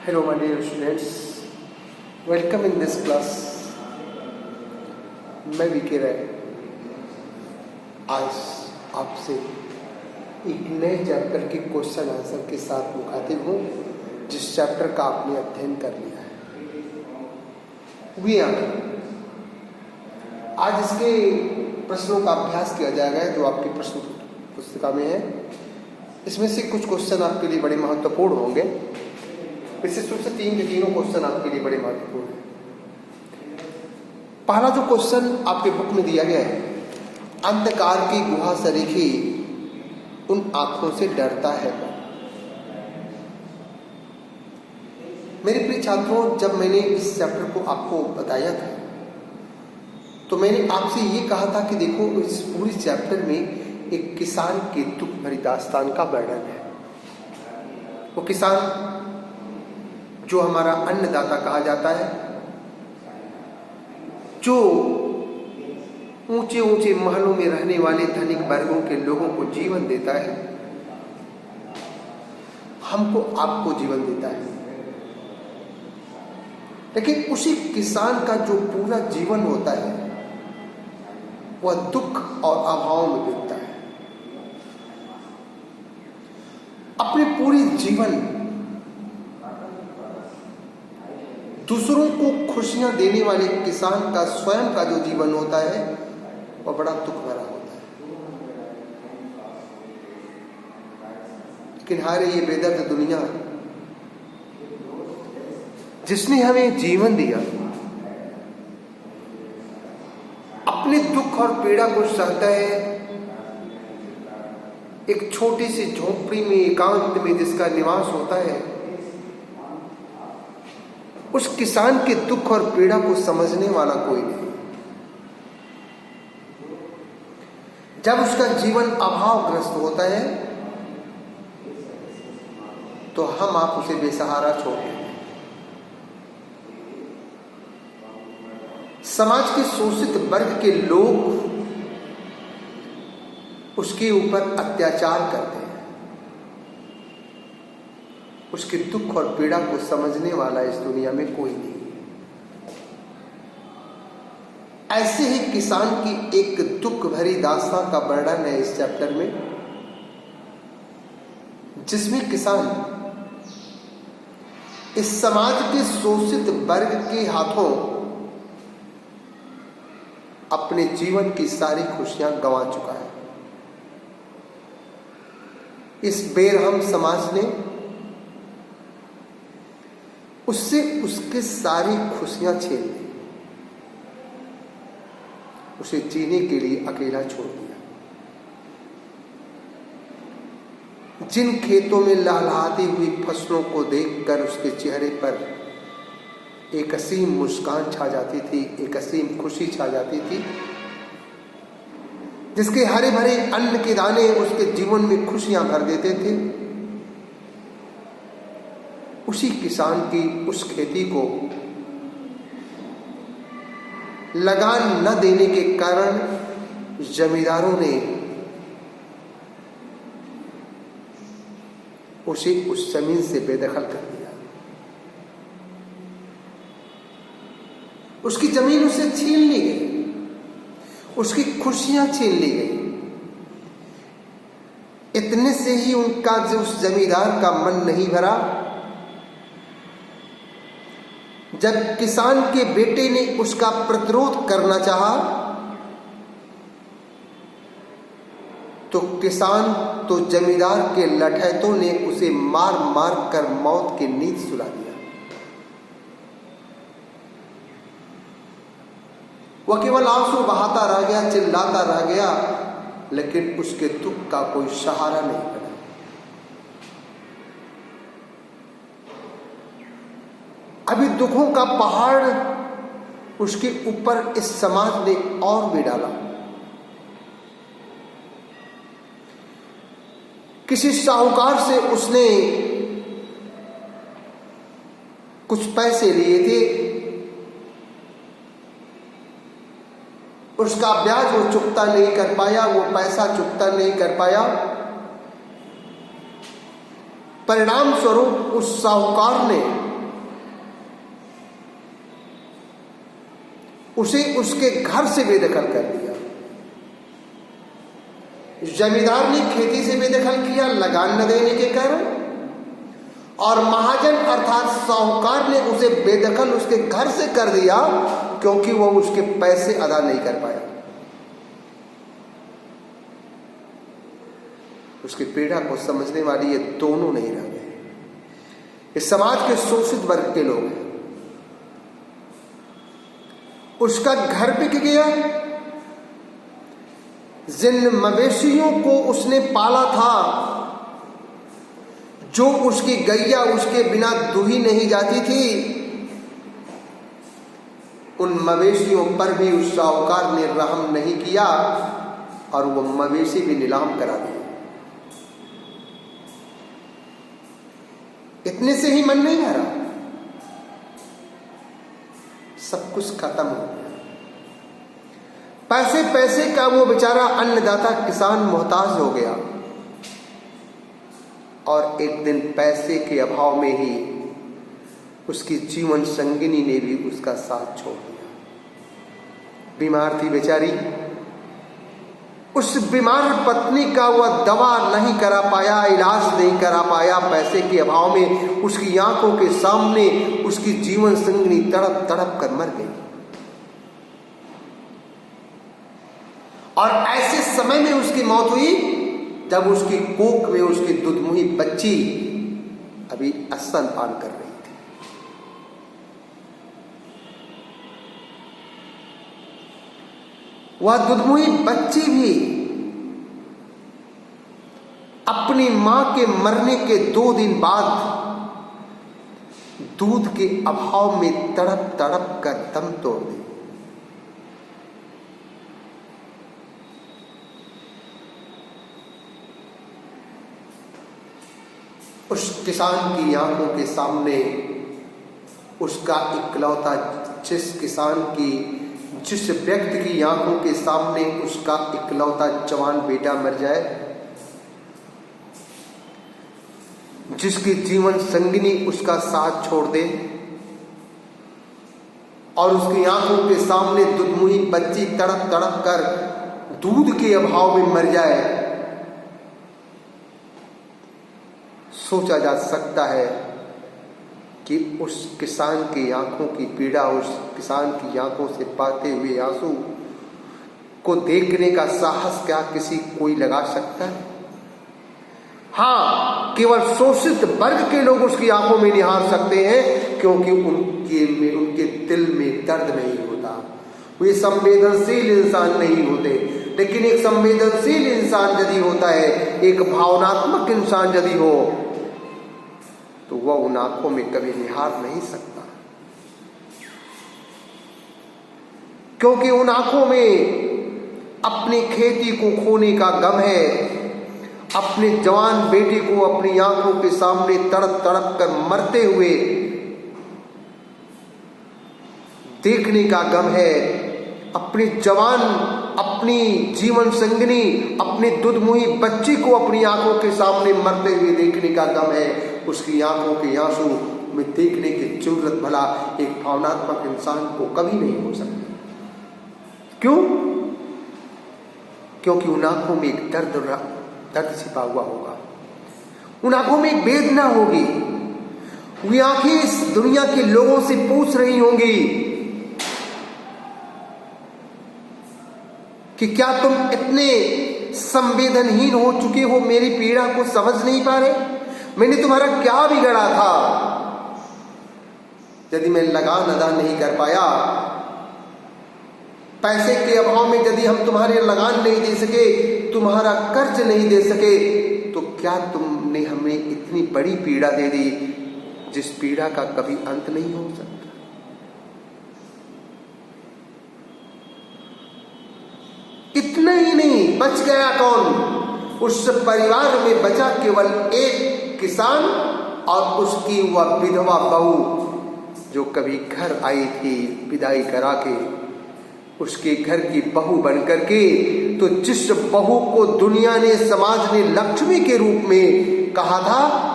Hello my dear students, welcome in this class. मैं VK राय आज आपसे एक नए चैप्टर के क्वेश्चन आंसर के साथ मुखातिब हूँ जिस चैप्टर का आपने अध्ययन कर लिया है। वी आज इसके प्रश्नों का अभ्यास किया जाएगा जो आपकी प्रश्न पुस्तिका में है। इसमें से कुछ क्वेश्चन आपके लिए बड़े महत्वपूर्ण होंगे। विशेष रूप से तीन के तीनों क्वेश्चन आपके लिए बड़े महत्वपूर्ण हैं। पहला जो क्वेश्चन आपके बुक में दिया गया है, अंधकार की गुहा सरीखी उन आंखों से डरता है। मेरे प्रिय छात्रों, जब मैंने इस चैप्टर को आपको बताया था तो मैंने आपसे ये कहा था कि देखो, इस पूरी चैप्टर में एक किसान के दुख भरी दास्तान का वर्णन है। वो किसान जो हमारा अन्नदाता कहा जाता है, जो ऊंचे ऊंचे महलों में रहने वाले धनिक वर्गों के लोगों को जीवन देता है, हमको आपको जीवन देता है। लेकिन उसी किसान का जो पूरा जीवन होता है वह दुख और अभाव में बीतता है। अपने पूरे जीवन दूसरों को खुशियां देने वाले किसान का स्वयं का जो जीवन होता है वह बड़ा दुख भरा होता है। लेकिन हारे ये बेदर्द दुनिया जिसने हमें जीवन दिया, अपने दुख और पीड़ा को सहता है। एक छोटी सी झोपड़ी में एकांत में जिसका निवास होता है, उस किसान के दुख और पीड़ा को समझने वाला कोई नहीं। जब उसका जीवन अभावग्रस्त होता है तो हम आप उसे बेसहारा छोड़ देते हैं। समाज के शोषित वर्ग के लोग उसके ऊपर अत्याचार करते हैं। उसके दुख और पीड़ा को समझने वाला इस दुनिया में कोई नहीं है। ऐसे ही किसान की एक दुख भरी दास्तान का वर्णन है इस चैप्टर में, जिसमें किसान इस समाज के शोषित वर्ग के हाथों अपने जीवन की सारी खुशियां गंवा चुका है। इस बेरहम समाज ने उससे उसके सारी खुशियां छीन ली, उसे जीने के लिए अकेला छोड़ दिया। जिन खेतों में लहलहाती हुई फसलों को देखकर उसके चेहरे पर एक असीम मुस्कान छा जाती थी, एक असीम खुशी छा जाती थी, जिसके हरे भरे अन्न के दाने उसके जीवन में खुशियां भर देते थे, उसी किसान की उस खेती को लगान न देने के कारण जमींदारों ने उसे उस जमीन से बेदखल कर दिया। उसकी जमीन उसे छीन ली गई, उसकी खुशियां छीन ली गई। इतने से ही उनका जो उस जमींदार का मन नहीं भरा जब किसान के बेटे ने उसका प्रतिरोध करना चाहा तो किसान तो जमींदार के लठैतों ने उसे मार मार कर मौत की नींद सुला दिया। वह केवल आंसू बहाता रह गया, चिल्लाता रह गया, लेकिन उसके दुख का कोई सहारा नहीं बना। अभी दुखों का पहाड़ उसके ऊपर इस समाज ने और भी डाला। किसी साहूकार से उसने कुछ पैसे लिए थे, उसका ब्याज वो चुकता नहीं कर पाया, वो पैसा चुकता नहीं कर पाया। परिणाम स्वरूप उस साहूकार ने उसे उसके घर से बेदखल कर दिया। जमींदार ने खेती से बेदखल किया लगान न देने के कारण, और महाजन अर्थात साहूकार ने उसे बेदखल उसके घर से कर दिया क्योंकि वह उसके पैसे अदा नहीं कर पाया। उसकी पीड़ा को समझने वाली ये दोनों नहीं रह गए। इस समाज के शोषित वर्ग के लोग हैं। उसका घर बिक गया। जिन मवेशियों को उसने पाला था, जो उसकी गैया उसके बिना दूही नहीं जाती थी, उन मवेशियों पर भी उस साहूकार ने रहम नहीं किया और वो मवेशी भी नीलाम करा दिए। इतने से ही मन नहीं भरा, सब कुछ खत्म हो गया। पैसे पैसे का वो बेचारा अन्नदाता किसान मोहताज हो गया, और एक दिन पैसे के अभाव में ही उसकी जीवन संगिनी ने भी उसका साथ छोड़ दिया। बीमार थी बेचारी, उस बीमार पत्नी का वह दवा नहीं करा पाया, इलाज नहीं करा पाया। पैसे के अभाव में उसकी आंखों के सामने उसकी जीवन संगिनी तड़प तड़प कर मर गई। और ऐसे समय में उसकी मौत हुई जब उसकी कोख में उसकी दुधमुही बच्ची अभी स्तनपान कर रही थी। वह दुधमुही बच्ची भी अपनी मां के मरने के 2 दिन बाद दूध के अभाव में तड़प तड़प कर दम तोड़ दी। उस किसान की आंखों के सामने उसका इकलौता, जिस व्यक्ति की आंखों के सामने उसका इकलौता जवान बेटा मर जाए, जिसकी जीवन संगिनी उसका साथ छोड़ दे, और उसकी आंखों के सामने दुधमुही बच्ची तड़प तड़प कर दूध के अभाव में मर जाए, सोचा जा सकता है कि उस किसान की आंखों की पीड़ा, उस किसान की आंखों से बहते हुए आंसू को देखने का साहस क्या कोई लगा सकता है? हाँ, केवल शोषित वर्ग के लोग उसकी आंखों में निहार सकते हैं, क्योंकि उनके दिल में दर्द नहीं होता, वे संवेदनशील इंसान नहीं होते। लेकिन एक संवेदनशील इंसान यदि होता है, एक भावनात्मक इंसान यदि हो, तो वह उन आंखों में कभी निहार नहीं सकता, क्योंकि उन आंखों में अपनी खेती को खोने का गम है, अपने जवान बेटे को अपनी आंखों के सामने तड़प तड़प कर मरते हुए देखने का गम है, अपनी जवान, अपनी जीवन संगिनी, अपनी दुधमुही बच्ची को अपनी आंखों के सामने मरते हुए देखने का गम है। उसकी आंखों के आंसू में देखने की जरूरत भला एक भावनात्मक इंसान को कभी नहीं हो सकती। क्यों? क्योंकि उन आंखों में एक दर्द छिपा हुआ होगा, उन आंखों में एक वेदना होगी। वे आंखें इस दुनिया के लोगों से पूछ रही होंगी कि क्या तुम इतने संवेदनहीन हो चुके हो, मेरी पीड़ा को समझ नहीं पा रहे? मैंने तुम्हारा क्या बिगड़ा था? यदि मैं लगान अदा नहीं कर पाया, पैसे के अभाव में यदि हम तुम्हारे लगान नहीं दे सके, तुम्हारा कर्ज नहीं दे सके, तो क्या तुमने हमें इतनी बड़ी पीड़ा दे दी जिस पीड़ा का कभी अंत नहीं हो सकता? इतना ही नहीं, बच गया कौन? उस परिवार में बचा केवल एक किसान और उसकी वह विधवा बहू जो कभी घर आई थी विदाई करा के, उसके घर की बहू बनकर के। तो जिस बहू को दुनिया ने, समाज ने लक्ष्मी के रूप में कहा था,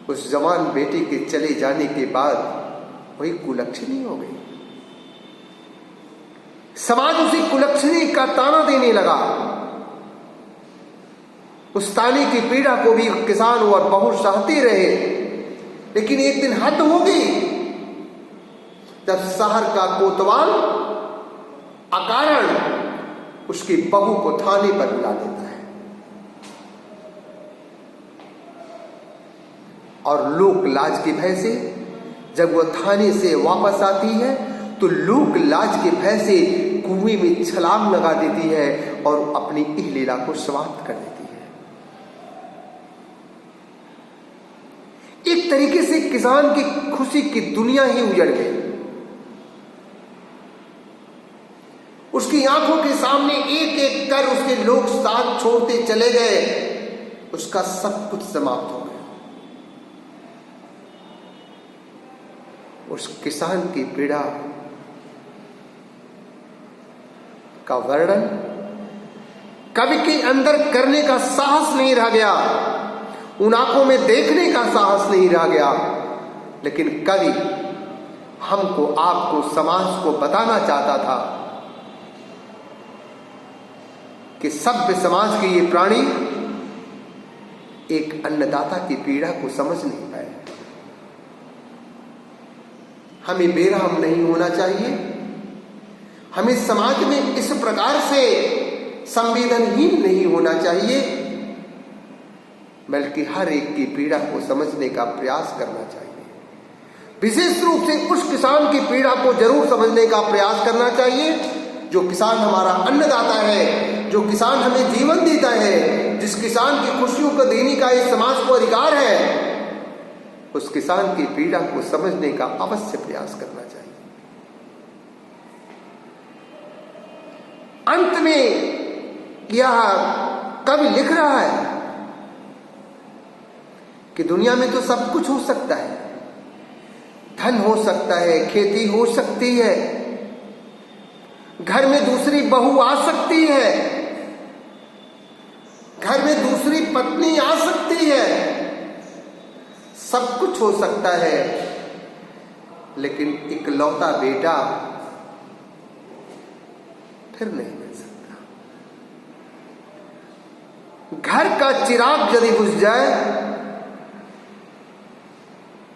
उस जवान बेटे के चले जाने के बाद वही कुलक्षणी हो गई। समाज उसी कुलक्षणी का ताना देने लगा। उस ताने की पीड़ा को भी किसान और बहुत सहते रहे, लेकिन एक दिन हद होगी जब शहर का कोतवाल अकारण उसकी बहू को थाने पर बुला लेता है और लोक लाज के भय से जब वह थाने से वापस आती है तो लोक लाज के भय से कुएं में छलांग लगा देती है और अपनी इह लीला को समाप्त कर देती है। एक तरीके से किसान की खुशी की दुनिया ही उजड़ गई। उसकी आंखों के सामने एक एक कर उसके लोग साथ छोड़ते चले गए, उसका सब कुछ समाप्त हो गया। उस किसान की पीड़ा का वर्णन कवि के अंदर करने का साहस नहीं रह गया, उन आंखों में देखने का साहस नहीं रह गया, लेकिन कवि हमको, आपको, समाज को बताना चाहता था कि सभ्य समाज के ये प्राणी एक अन्नदाता की पीड़ा को समझ नहीं पाए। हमें बेरहम नहीं होना चाहिए, हमें समाज में इस प्रकार से संवेदनहीन नहीं होना चाहिए, बल्कि हर एक की पीड़ा को समझने का प्रयास करना चाहिए। विशेष रूप से उस किसान की पीड़ा को जरूर समझने का प्रयास करना चाहिए जो किसान हमारा अन्नदाता है, जो किसान हमें जीवन देता है, जिस किसान की खुशियों को देने का इस समाज को अधिकार है। उस किसान की पीड़ा को समझने का अवश्य प्रयास करना चाहिए। अंत में यह कवि लिख रहा है कि दुनिया में तो सब कुछ हो सकता है, धन हो सकता है, खेती हो सकती है, घर में दूसरी बहू आ सकती है, घर में दूसरी पत्नी आ सकती है, सब कुछ हो सकता है, लेकिन इकलौता बेटा फिर नहीं मिल सकता। घर का चिराग यदि बुझ जाए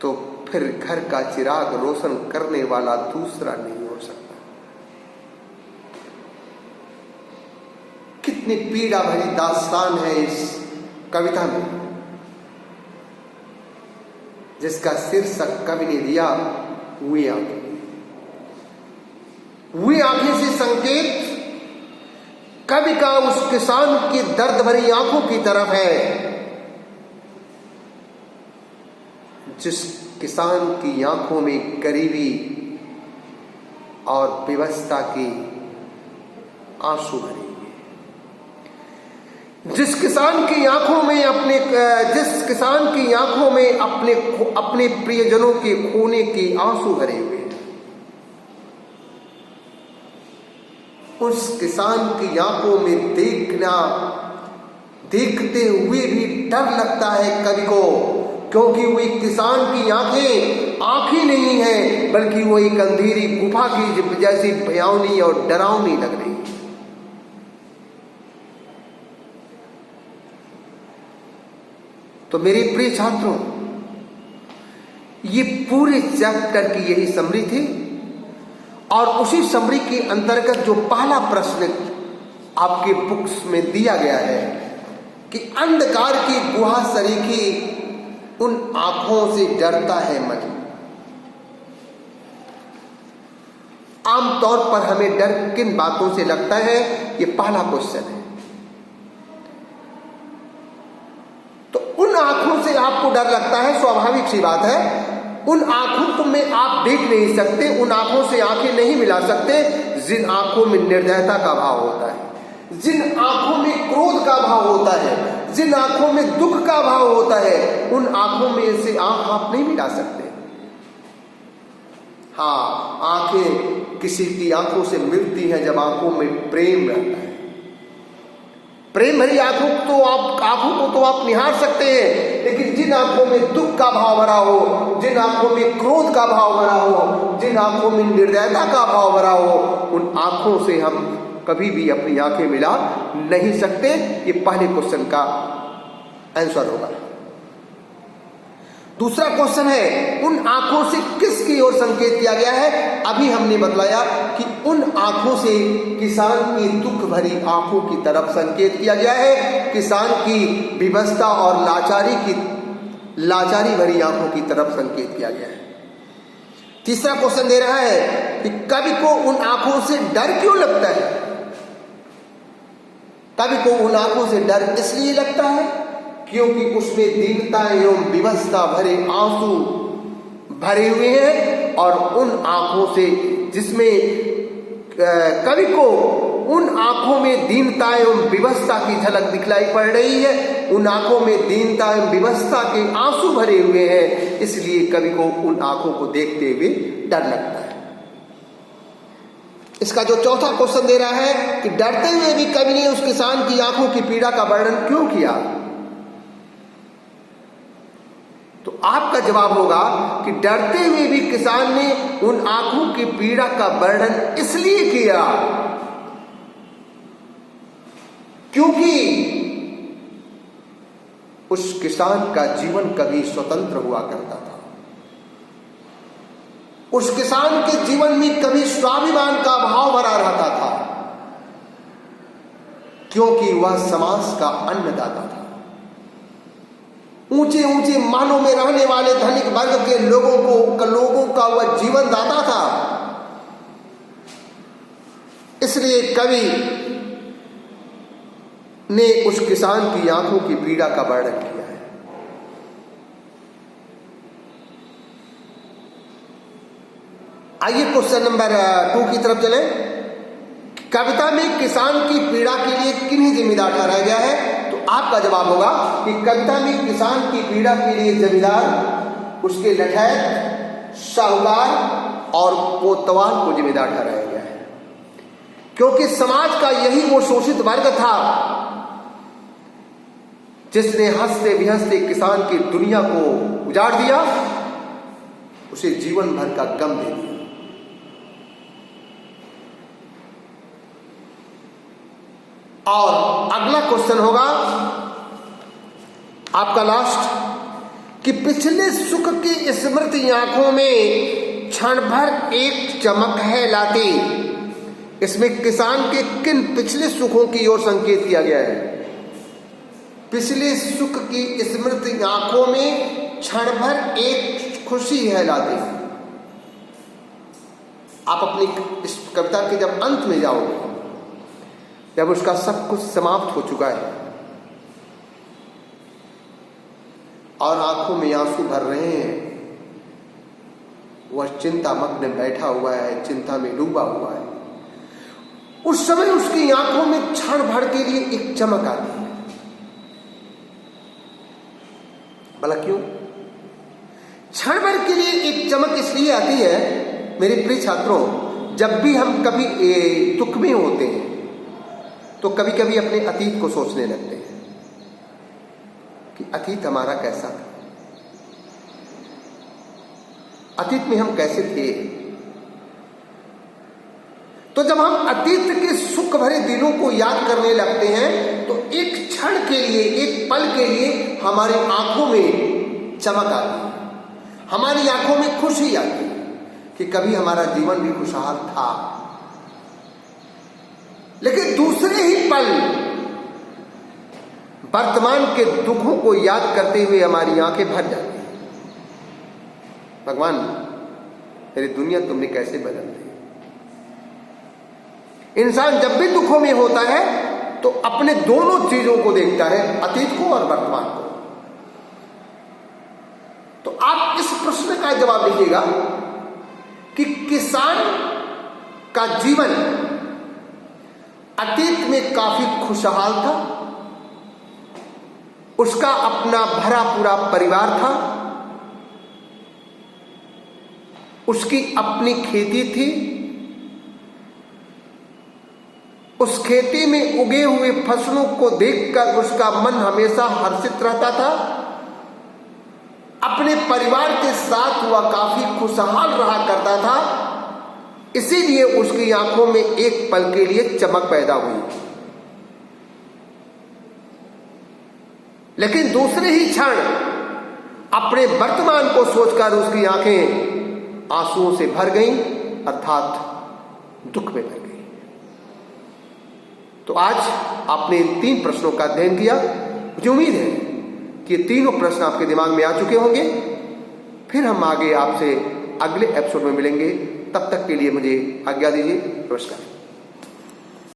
तो फिर घर का चिराग रोशन करने वाला दूसरा नहीं हो सकता। कितनी पीड़ा भरी दास्तान है इस कविता में, जिसका शीर्षक कवि ने दिया हुई आंखें। हुई आंखें से संकेत कवि का उस किसान की दर्द भरी आंखों की तरफ है, जिस किसान की आंखों में गरीबी और विवशता की आंसू भरे, जिस किसान की आंखों में अपने प्रियजनों के खोने के आंसू भरे हुए, उस किसान की आंखों में देखते हुए भी डर लगता है कवि को, क्योंकि वो एक किसान की आंखें नहीं है, बल्कि वो एक अंधेरी गुफा की जैसी भयावनी और डरावनी लग रही है। तो मेरे प्रिय छात्रों, ये पूरे चैप्टर की यही समरी थी, और उसी समरी के अंतर्गत जो पहला प्रश्न आपके बुक्स में दिया गया है कि अंधकार की गुहा सरीखी उन आंखों से डरता है मन। आमतौर पर हमें डर किन बातों से लगता है, ये पहला क्वेश्चन है। तो उन आंखों से आपको डर लगता है, स्वाभाविक सी बात है। उन आंखों में आप देख नहीं सकते, उन आंखों से आंखें नहीं मिला सकते जिन आंखों में निर्दयता का भाव होता है, जिन आंखों में क्रोध का भाव होता है, जिन आंखों में दुख का भाव होता है, उन आंखों में से आंख आप नहीं मिला सकते। हाँ, आंखें किसी की आंखों से मिलती हैं जब आंखों में प्रेम रहता है। प्रेम भरी आंखों को तो आप निहार सकते हैं, लेकिन जिन आंखों में दुख का भाव भरा हो, जिन आंखों में क्रोध का भाव भरा हो, जिन आंखों में निर्दयता का भाव भरा हो, उन आंखों से हम कभी भी अपनी आंखें मिला नहीं सकते। ये पहले क्वेश्चन का आंसर होगा। दूसरा क्वेश्चन है, उन आंखों से किसकी ओर संकेत किया गया है? अभी हमने बतलाया कि उन आंखों से किसान की दुख भरी आंखों की तरफ संकेत किया गया है, किसान की विवशता और लाचारी भरी आंखों की तरफ संकेत किया गया है। तीसरा क्वेश्चन दे रहा है कि कवि को उन आंखों से डर क्यों लगता है? कवि को उन आंखों से डर इसलिए लगता है क्योंकि उसमें दीनता एवं विवशता भरे आंसू भरे हुए हैं, और उन आंखों से जिसमें कवि को उन आंखों में दीनता एवं विवशता की झलक दिखलाई पड़ रही है, उन आंखों में दीनता एवं विवशता के आंसू भरे हुए हैं, इसलिए कवि को उन आंखों को देखते हुए डर लगता है। इसका जो चौथा क्वेश्चन दे रहा है कि डरते हुए भी कवि ने उस किसान की आंखों की पीड़ा का वर्णन क्यों किया, तो आपका जवाब होगा कि डरते हुए भी किसान ने उन आंखों की पीड़ा का वर्णन इसलिए किया क्योंकि उस किसान का जीवन कभी स्वतंत्र हुआ करता था। उस किसान के जीवन में कभी स्वाभिमान का भाव भरा रहता था, क्योंकि वह समाज का अन्नदाता था। ऊंचे ऊंचे महलों में रहने वाले धनिक वर्ग के लोगों का वह जीवन दाता था। इसलिए कवि ने उस किसान की आंखों की पीड़ा का वर्णन किया है। आइए क्वेश्चन नंबर 2 की तरफ चलें। कविता में किसान की पीड़ा के लिए किन्हें जिम्मेदार ठहराया गया है? तो आपका जवाब होगा कि कविता में किसान की पीड़ा के लिए जमींदार, उसके लठैत, साहूकार और कोतवाल को जिम्मेदार ठहराया गया है, क्योंकि समाज का यही वो शोषित वर्ग था जिसने हंसते विहंसते किसान की दुनिया को उजाड़ दिया, उसे जीवन भर का गम दे दिया। और अगला क्वेश्चन होगा आपका लास्ट, कि पिछले सुख की स्मृति आंखों में क्षण भर एक चमक है लाती। इसमें किसान के किन पिछले सुखों की ओर संकेत किया गया है? पिछले सुख की स्मृति आंखों में क्षण भर एक खुशी है लाती। आप अपनी इस कविता के जब अंत में जाओगे, जब उसका सब कुछ समाप्त हो चुका है और आंखों में आंसू भर रहे हैं, वह चिंतामग्न बैठा हुआ है, चिंता में डूबा हुआ है, उस समय उसकी आंखों में क्षण भर के लिए एक चमक आती है। भला क्यों? क्षण भर के लिए एक चमक इसलिए आती है मेरे प्रिय छात्रों, जब भी हम कभी दुख में होते हैं तो कभी कभी अपने अतीत को सोचने लगते हैं कि अतीत हमारा कैसा था, अतीत में हम कैसे थे। तो जब हम अतीत के सुख भरे दिनों को याद करने लगते हैं तो एक क्षण के लिए, एक पल के लिए हमारी आंखों में चमक आती है, हमारी आंखों में खुशी आती है कि कभी हमारा जीवन भी खुशहाल था। लेकिन दूसरे ही पल वर्तमान के दुखों को याद करते हुए हमारी आंखें भर जाती हैं। भगवान, मेरी दुनिया तुमने कैसे बदल दी। इंसान जब भी दुखों में होता है तो अपने दोनों चीजों को देखता है, अतीत को और वर्तमान को। तो आप इस प्रश्न का जवाब दीजिएगा कि किसान का जीवन अतीत में काफी खुशहाल था, उसका अपना भरा पूरा परिवार था, उसकी अपनी खेती थी, उस खेती में उगे हुए फसलों को देखकर उसका मन हमेशा हर्षित रहता था, अपने परिवार के साथ वह काफी खुशहाल रहा करता था, इसीलिए उसकी आंखों में एक पल के लिए चमक पैदा हुई। लेकिन दूसरे ही क्षण अपने वर्तमान को सोचकर उसकी आंखें आंसुओं से भर गईं, अर्थात दुख में भर गई। तो आज आपने इन 3 प्रश्नों का अध्ययन किया। मुझे उम्मीद है कि ये तीनों प्रश्न आपके दिमाग में आ चुके होंगे। फिर हम आगे आपसे अगले एपिसोड में मिलेंगे। तब तक के लिए मुझे आज्ञा दीजिए। नमस्कार।